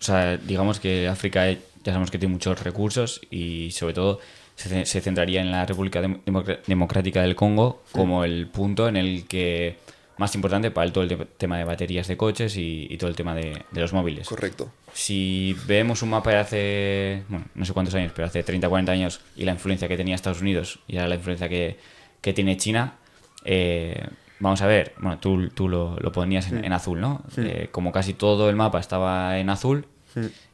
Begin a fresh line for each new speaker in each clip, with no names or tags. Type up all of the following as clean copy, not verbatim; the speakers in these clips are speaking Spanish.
sea, digamos que África ya sabemos que tiene muchos recursos y sobre todo se centraría en la República Democrática del Congo como el punto en el que más importante para todo el tema de baterías de coches y todo el tema de los móviles.
Correcto.
Si vemos un mapa de hace, bueno, no sé cuántos años, pero hace 30 40 años y la influencia que tenía Estados Unidos y ahora la influencia que tiene China, vamos a ver, bueno, tú lo ponías en azul, ¿no? Como casi todo el mapa estaba en azul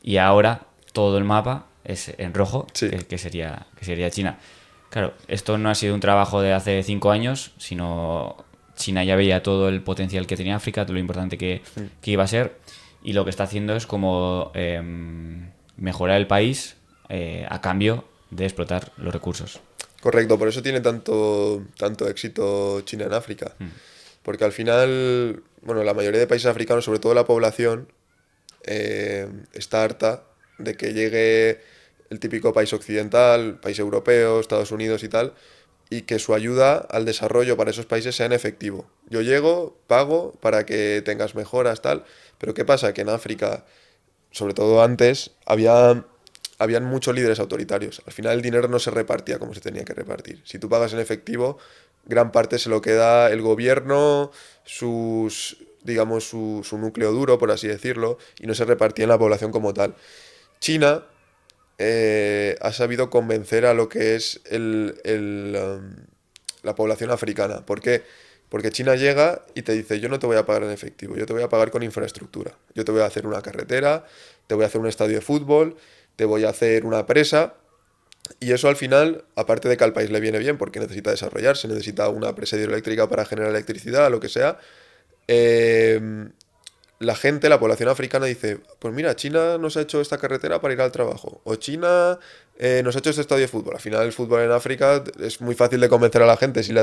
y ahora todo el mapa es en rojo,
Sí.
que sería China. Claro, esto no ha sido un trabajo de hace 5 años, sino China ya veía todo el potencial que tenía África, todo lo importante que iba a ser, y lo que está haciendo es como mejorar el país a cambio de explotar los recursos.
Correcto, por eso tiene tanto éxito China en África. Porque al final, bueno, la mayoría de países africanos, sobre todo la población, está harta de que llegue el típico país occidental, país europeo, Estados Unidos y tal, y que su ayuda al desarrollo para esos países sea en efectivo. Yo llego, pago para que tengas mejoras, tal, pero ¿qué pasa? Que en África, sobre todo antes, habían muchos líderes autoritarios. Al final el dinero no se repartía como se tenía que repartir. Si tú pagas en efectivo, gran parte se lo queda el gobierno, digamos, su núcleo duro, por así decirlo, y no se repartía en la población como tal. China ha sabido convencer a lo que es la población africana. ¿Por qué? Porque China llega y te dice, yo no te voy a pagar en efectivo, yo te voy a pagar con infraestructura. Yo te voy a hacer una carretera, te voy a hacer un estadio de fútbol, te voy a hacer una presa. Y eso al final, aparte de que al país le viene bien porque necesita desarrollarse, necesita una presa hidroeléctrica para generar electricidad, lo que sea, eh, la gente, la población africana dice, pues mira, China nos ha hecho esta carretera para ir al trabajo, o China nos ha hecho este estadio de fútbol. Al final el fútbol en África es muy fácil de convencer a la gente si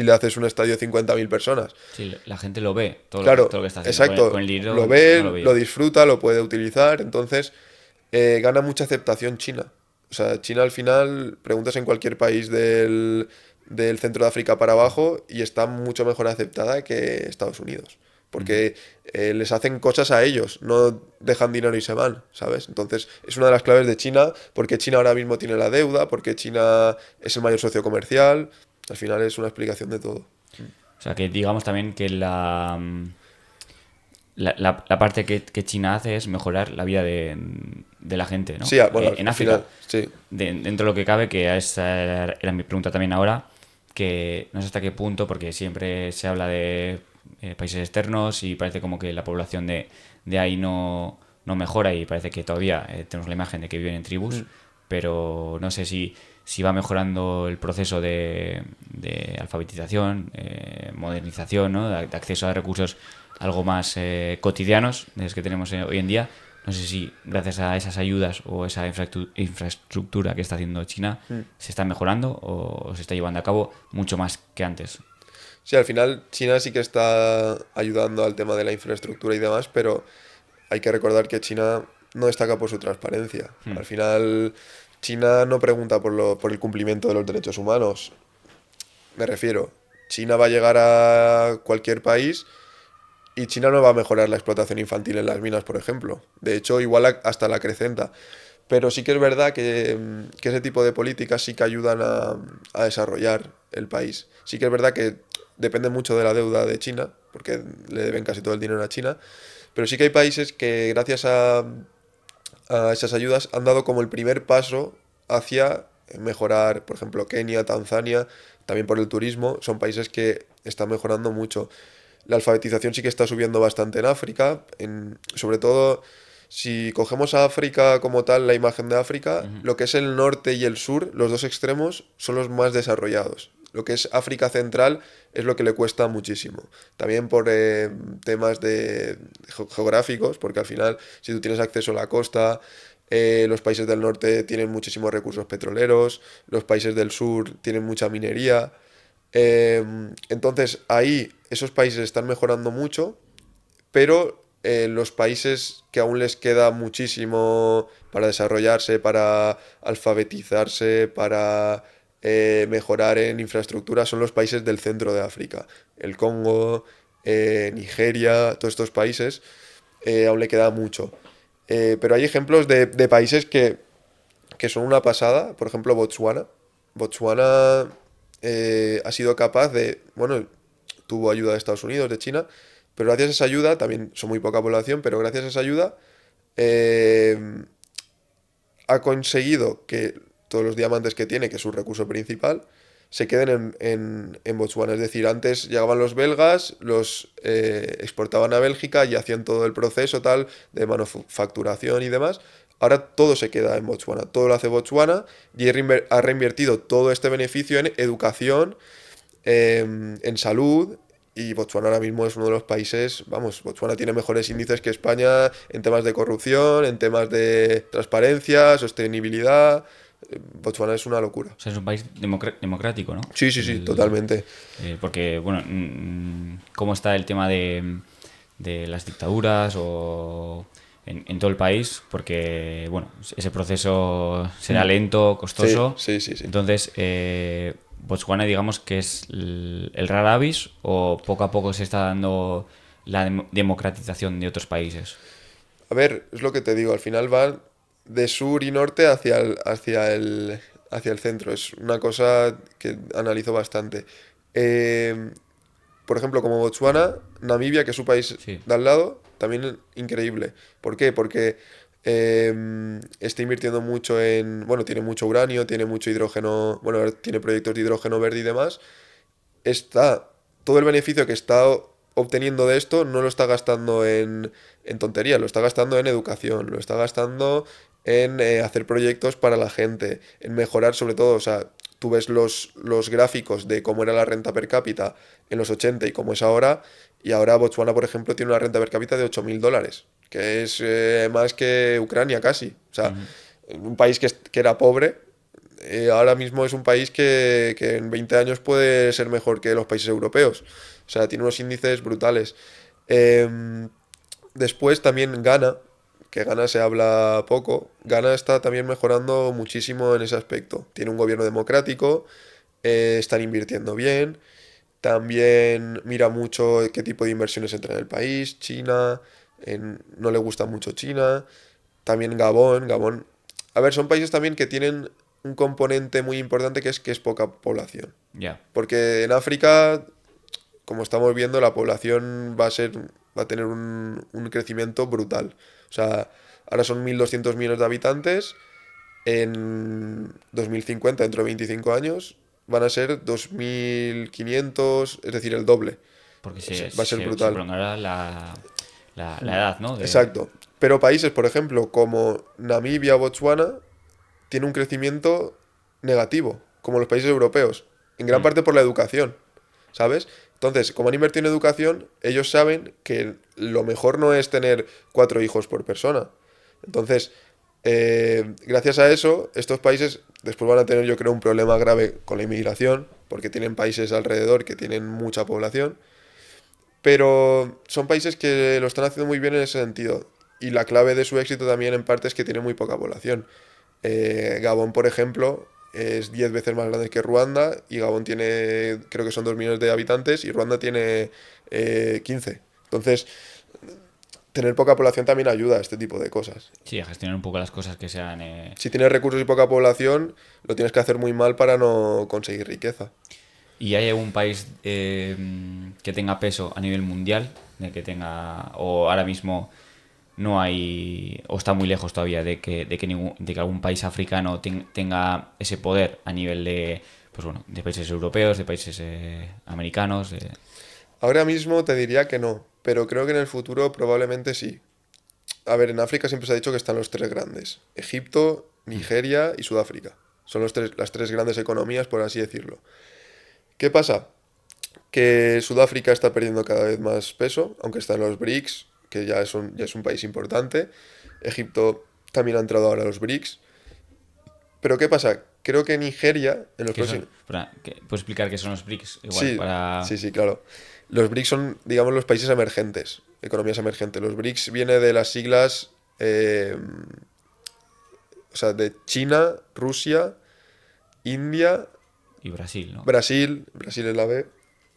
le haces un estadio de 50.000 personas.
Sí, la gente lo ve,
Claro,
todo lo que está haciendo. Con
exacto,
el
lo
dinero no lo
ve, lo
veía.
disfruta, lo puede utilizar, entonces gana mucha aceptación China. O sea, China al final, preguntas en cualquier país del centro de África para abajo y está mucho mejor aceptada que Estados Unidos. Porque les hacen cosas a ellos, no dejan dinero y se van, ¿sabes? Entonces es una de las claves de China, porque China ahora mismo tiene la deuda, porque China es el mayor socio comercial. Al final es una explicación de todo.
O sea, que digamos también que la parte que China hace es mejorar la vida de la gente, ¿no?
Sí, bueno,
En
al
África,
final, sí.
dentro de lo que cabe, que esa era mi pregunta también ahora, que no sé hasta qué punto, porque siempre se habla de países externos y parece como que la población de ahí no mejora y parece que todavía tenemos la imagen de que viven en tribus, pero no sé si va mejorando el proceso de alfabetización, modernización, ¿no? De acceso a recursos algo más cotidianos de los que tenemos hoy en día. No sé si gracias a esas ayudas o esa infraestructura que está haciendo China se está mejorando o se está llevando a cabo mucho más que antes.
Sí, al final China sí que está ayudando al tema de la infraestructura y demás, pero hay que recordar que China no destaca por su transparencia. Al final, China no pregunta por el cumplimiento de los derechos humanos. Me refiero, China va a llegar a cualquier país y China no va a mejorar la explotación infantil en las minas, por ejemplo. De hecho, igual hasta la acrecenta. Pero sí que es verdad que ese tipo de políticas sí que ayudan a desarrollar el país. Sí que es verdad que depende mucho de la deuda de China, porque le deben casi todo el dinero a China. Pero sí que hay países que gracias a esas ayudas han dado como el primer paso hacia mejorar, por ejemplo, Kenia, Tanzania, también por el turismo, son países que están mejorando mucho. La alfabetización sí que está subiendo bastante en África, sobre todo si cogemos a África como tal, la imagen de África, lo que es el norte y el sur, los dos extremos, son los más desarrollados. Lo que es África Central es lo que le cuesta muchísimo. También por temas geográficos, porque al final, si tú tienes acceso a la costa, los países del norte tienen muchísimos recursos petroleros, los países del sur tienen mucha minería. Entonces, ahí esos países están mejorando mucho, pero los países que aún les queda muchísimo para desarrollarse, para alfabetizarse, para mejorar en infraestructura, son los países del centro de África. El Congo, Nigeria, todos estos países aún le queda mucho. Pero hay ejemplos de países que son una pasada. Por ejemplo, Botswana. Botswana ha sido capaz de, bueno, tuvo ayuda de Estados Unidos, de China, pero gracias a esa ayuda, también son muy poca población, pero gracias a esa ayuda eh, ha conseguido que todos los diamantes que tiene, que es su recurso principal, se queden en Botswana. Es decir, antes llegaban los belgas, los exportaban a Bélgica y hacían todo el proceso tal de manufacturación y demás. Ahora todo se queda en Botswana, todo lo hace Botswana y ha reinvertido todo este beneficio en educación, en salud. Y Botswana ahora mismo es uno de los países, vamos, Botswana tiene mejores índices que España en temas de corrupción, en temas de transparencia, sostenibilidad. Botswana es una locura.
O sea, es un país democrático, ¿no?
Sí, sí, sí, totalmente.
Porque, bueno, ¿cómo está el tema de las dictaduras o en todo el país? Porque, bueno, ese proceso será lento, costoso.
Sí, sí, sí, sí.
Entonces, Botswana, digamos que es el rara avis, o poco a poco se está dando la democratización de otros países.
A ver, es lo que te digo, al final van de sur y norte hacia el centro. Es una cosa que analizo bastante. Eh, por ejemplo, como Botswana, Namibia, que es su país
Sí.
de al lado, también increíble. ¿Por qué? Porque está invirtiendo mucho en, bueno, tiene mucho uranio, tiene mucho hidrógeno, bueno, ahora tiene proyectos de hidrógeno verde y demás. Está, todo el beneficio que está obteniendo de esto no lo está gastando en tonterías, lo está gastando en educación, lo está gastando en hacer proyectos para la gente, en mejorar sobre todo, o sea, tú ves los gráficos de cómo era la renta per cápita en los 80 y cómo es ahora, y ahora Botswana, por ejemplo, tiene una renta per cápita de $8.000, que es más que Ucrania casi. O sea,
Ujú.
un país que era pobre, ahora mismo es un país que en 20 años puede ser mejor que los países europeos. O sea, tiene unos índices brutales. Em, Después también Ghana, que Ghana se habla poco. Ghana está también mejorando muchísimo en ese aspecto. Tiene un gobierno democrático, están invirtiendo bien. También mira mucho qué tipo de inversiones entran en el país. China, no le gusta mucho China. También Gabón. Gabón. A ver, son países también que tienen un componente muy importante que es poca población.
Ya.
Porque en África, como estamos viendo, la población va a tener un crecimiento brutal. O sea, ahora son 1.200 millones de habitantes. En 2050, dentro de 25 años, van a ser 2.500, es decir, el doble.
Porque
Va a ser
se
brutal.
prolongará la edad, ¿no?
Exacto. Pero países, por ejemplo, como Namibia, Botswana, tienen un crecimiento negativo, como los países europeos, en gran
Mm.
parte por la educación, ¿sabes? Entonces, como han invertido en educación, ellos saben que lo mejor no es tener 4 hijos por persona. Entonces, gracias a eso, estos países después van a tener, yo creo, un problema grave con la inmigración, porque tienen países alrededor que tienen mucha población, pero son países que lo están haciendo muy bien en ese sentido. Y la clave de su éxito también en parte es que tiene muy poca población. Gabón, por ejemplo, es 10 veces más grande que Ruanda y Gabón tiene, creo que son 2 millones de habitantes y Ruanda tiene 15. Entonces, tener poca población también ayuda a este tipo de cosas.
Sí, a gestionar un poco las cosas que sean...
Si tienes recursos y poca población, lo tienes que hacer muy mal para no conseguir riqueza.
¿Y hay algún país que tenga peso a nivel mundial? De que tenga... O ahora mismo no hay... O está muy lejos todavía de que algún país africano tenga ese poder a nivel de... Pues bueno, de países europeos, de países americanos.
Ahora mismo te diría que no, pero creo que en el futuro probablemente sí. A ver, en África siempre se ha dicho que están los tres grandes: Egipto, Nigeria y Sudáfrica. Son las tres grandes economías, por así decirlo. ¿Qué pasa? Que Sudáfrica está perdiendo cada vez más peso, aunque está en los BRICS, que ya es un país importante. Egipto también ha entrado ahora a los BRICS. Pero ¿qué pasa? Creo que Nigeria, en los
¿Qué son?
próximos...
Espera, ¿puedes explicar qué son los BRICS? Igual,
Sí,
para...
sí, sí, claro. Los BRICS son, digamos, los países emergentes, economías emergentes. Los BRICS viene de las siglas, o sea, de China, Rusia, India,
Y Brasil, ¿no?
Brasil es la B,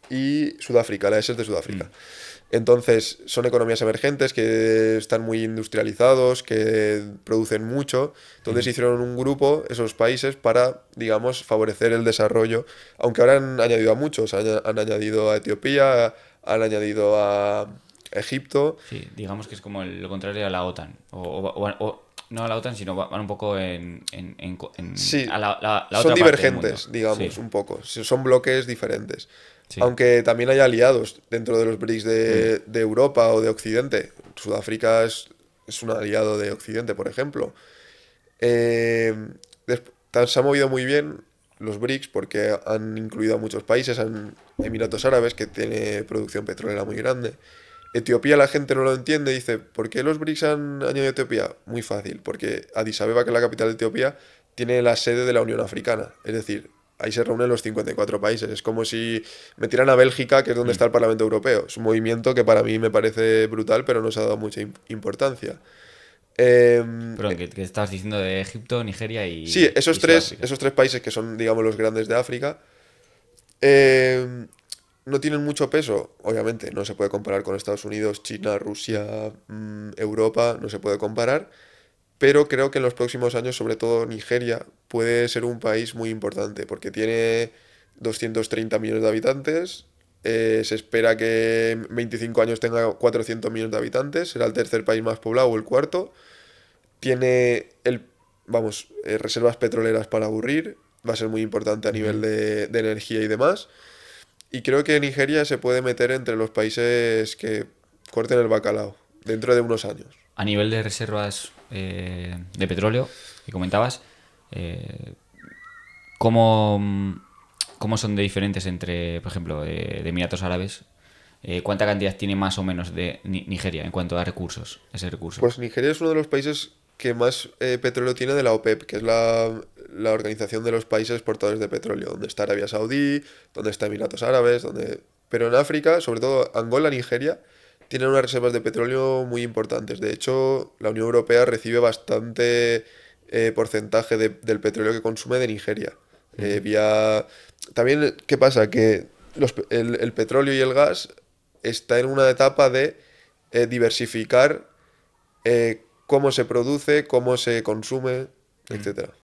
y Sudáfrica, la S es de
Mm.
Sudáfrica. Entonces, son economías emergentes que están muy industrializados, que producen mucho. Entonces hicieron un grupo, esos países, para, digamos, favorecer el desarrollo. Aunque ahora han añadido a muchos. Han añadido a Etiopía, han añadido a Egipto.
Sí, digamos que es como lo contrario a la OTAN. No a la OTAN, sino van un poco
Sí,
a la
son
otra parte del mundo.
divergentes, digamos,
Sí,
un poco. Son bloques diferentes.
sí.
Aunque también hay aliados dentro de los BRICS de Europa o de Occidente. Sudáfrica es un aliado de Occidente, por ejemplo. Eh, Se ha movido muy bien los BRICS porque han incluido a muchos países, Emiratos Árabes, que tiene producción petrolera muy grande. Etiopía la gente no lo entiende, dice, ¿por qué los BRICS han añadido a Etiopía? Muy fácil, porque Addis Abeba, que es la capital de Etiopía, tiene la sede de la Unión Africana. Es decir, ahí se reúnen los 54 países. Es como si metieran a Bélgica, que es donde está el Parlamento Europeo. Es un movimiento que para mí me parece brutal, pero no se ha dado mucha importancia. Em,
Perdón, que estabas diciendo de Egipto, Nigeria
sí,
y Sudáfrica.
esos tres países que son, digamos, los grandes de África, eh, no tienen mucho peso, obviamente, no se puede comparar con Estados Unidos, China, Rusia, Europa, no se puede comparar, pero creo que en los próximos años, sobre todo Nigeria, puede ser un país muy importante, porque tiene 230 millones de habitantes, se espera que en 25 años tenga 400 millones de habitantes, será el tercer país más poblado o el cuarto, tiene reservas petroleras para aburrir, va a ser muy importante a nivel
Ujú.
de energía y demás. Y creo que Nigeria se puede meter entre los países que corten el bacalao dentro de unos años.
A nivel de reservas de petróleo, que comentabas, eh, ¿cómo, cómo son de diferentes entre, por ejemplo, de Emiratos Árabes? ¿Cuánta cantidad tiene más o menos de Nigeria en cuanto a recursos, ese recurso?
Pues Nigeria es uno de los países que más petróleo tiene de la OPEP, que es la Organización de los Países Exportadores de Petróleo, donde está Arabia Saudí, donde está Emiratos Árabes, donde... Pero en África, sobre todo Angola, Nigeria, tienen unas reservas de petróleo muy importantes. De hecho, la Unión Europea recibe bastante porcentaje del petróleo que consume de Nigeria. También, ¿qué pasa? Que el petróleo y el gas está en una etapa de diversificar cómo se produce, cómo se consume, etcétera.